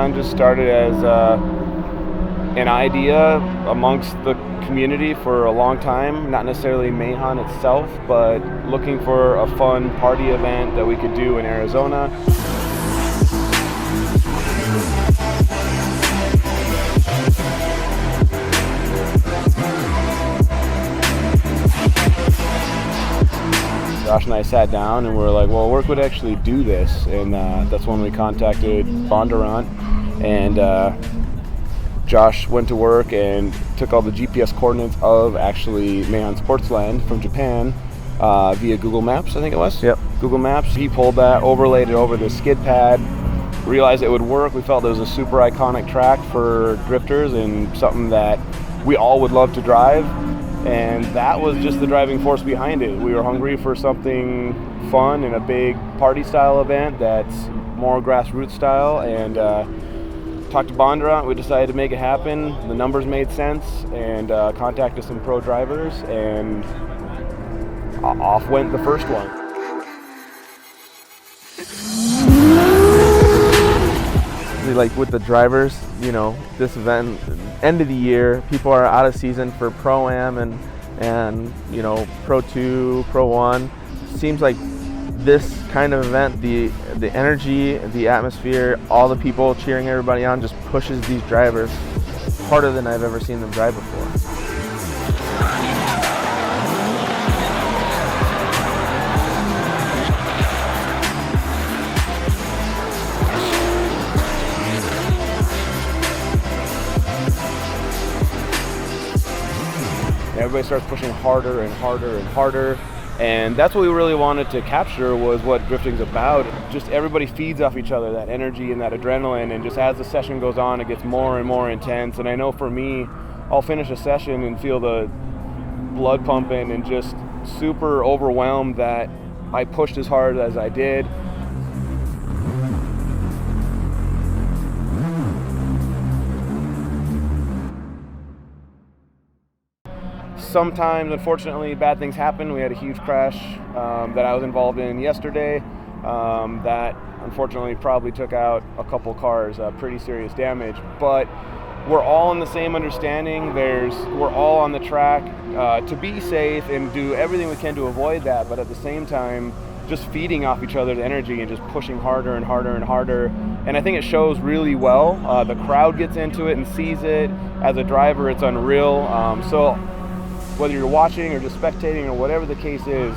Meihan just started as an idea amongst the community for a long time, not necessarily Meihan itself, but looking for a fun party event that we could do in Arizona. Josh and I sat down and we were like, well, work would actually do this, and that's when we contacted Bondurant, and Josh went to work and took all the GPS coordinates of actually Meihan Sportsland from Japan via Google Maps, I think it was. Yep. Google Maps. He pulled that, overlaid it over the skid pad, realized it would work. We felt it was a super iconic track for drifters and something that we all would love to drive. And that was just the driving force behind it. We were hungry for something fun and a big party style event that's more grassroots style, and talked to Bondurant. We decided to make it happen. The numbers made sense, and contacted some pro drivers, and off went the first one. Like with the drivers, you know, this event, end of the year, people are out of season for Pro-Am and you know, Pro 2, Pro 1. Seems like this kind of event, the energy, the atmosphere, all the people cheering everybody on just pushes these drivers harder than I've ever seen them drive before. Everybody starts pushing harder and harder and harder, and that's what we really wanted to capture, was what drifting's about. Just everybody feeds off each other, that energy and that adrenaline, and just as the session goes on, it gets more and more intense. And I know for me, I'll finish a session and feel the blood pumping and just super overwhelmed that I pushed as hard as I did. Sometimes, unfortunately, bad things happen. We had a huge crash that I was involved in yesterday that unfortunately probably took out a couple cars, pretty serious damage. But we're all in the same understanding. We're all on the track to be safe and do everything we can to avoid that, but at the same time, just feeding off each other's energy and just pushing harder and harder and harder. And I think it shows really well. The crowd gets into it and sees it. As a driver, it's unreal. So whether you're watching or just spectating or whatever the case is,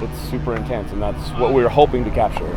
it's super intense, and that's what we were hoping to capture.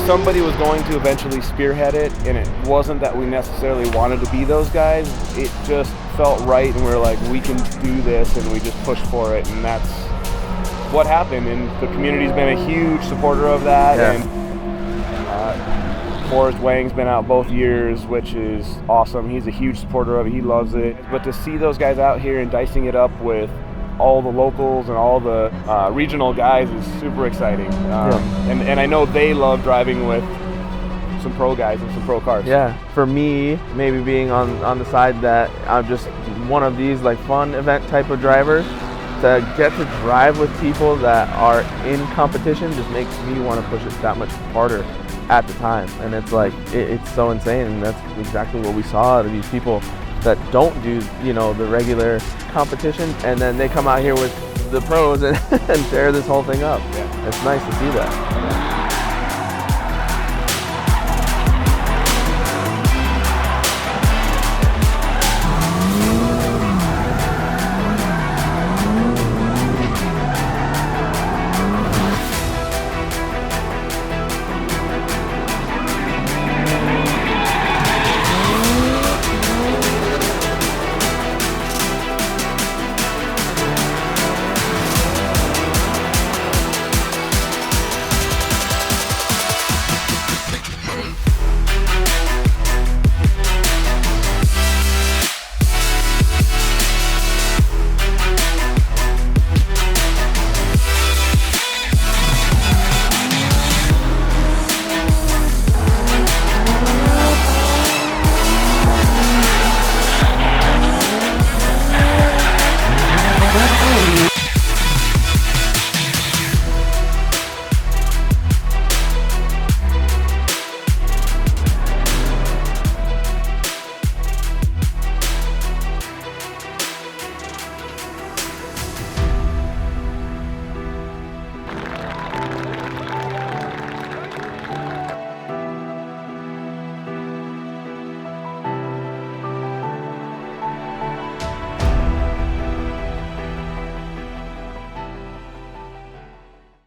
Somebody was going to eventually spearhead it, and it wasn't that we necessarily wanted to be those guys. It just felt right, and we were like, we can do this, and we just pushed for it, and that's what happened. And the community's been a huge supporter of that. Yeah. And Forrest Wang's been out both years, which is awesome. He's a huge supporter of it. He loves it. But to see those guys out here and dicing it up with all the locals and all the regional guys is super exciting. And I know they love driving with some pro guys and some pro cars. Yeah, for me, maybe being on the side that I'm just one of these like fun event type of drivers, to get to drive with people that are in competition just makes me want to push it that much harder at the time. And it's like, it's so insane. And that's exactly what we saw out of these people that don't do, you know, the regular competition, and then they come out here with the pros and, and tear this whole thing up. Yeah. It's nice to see that.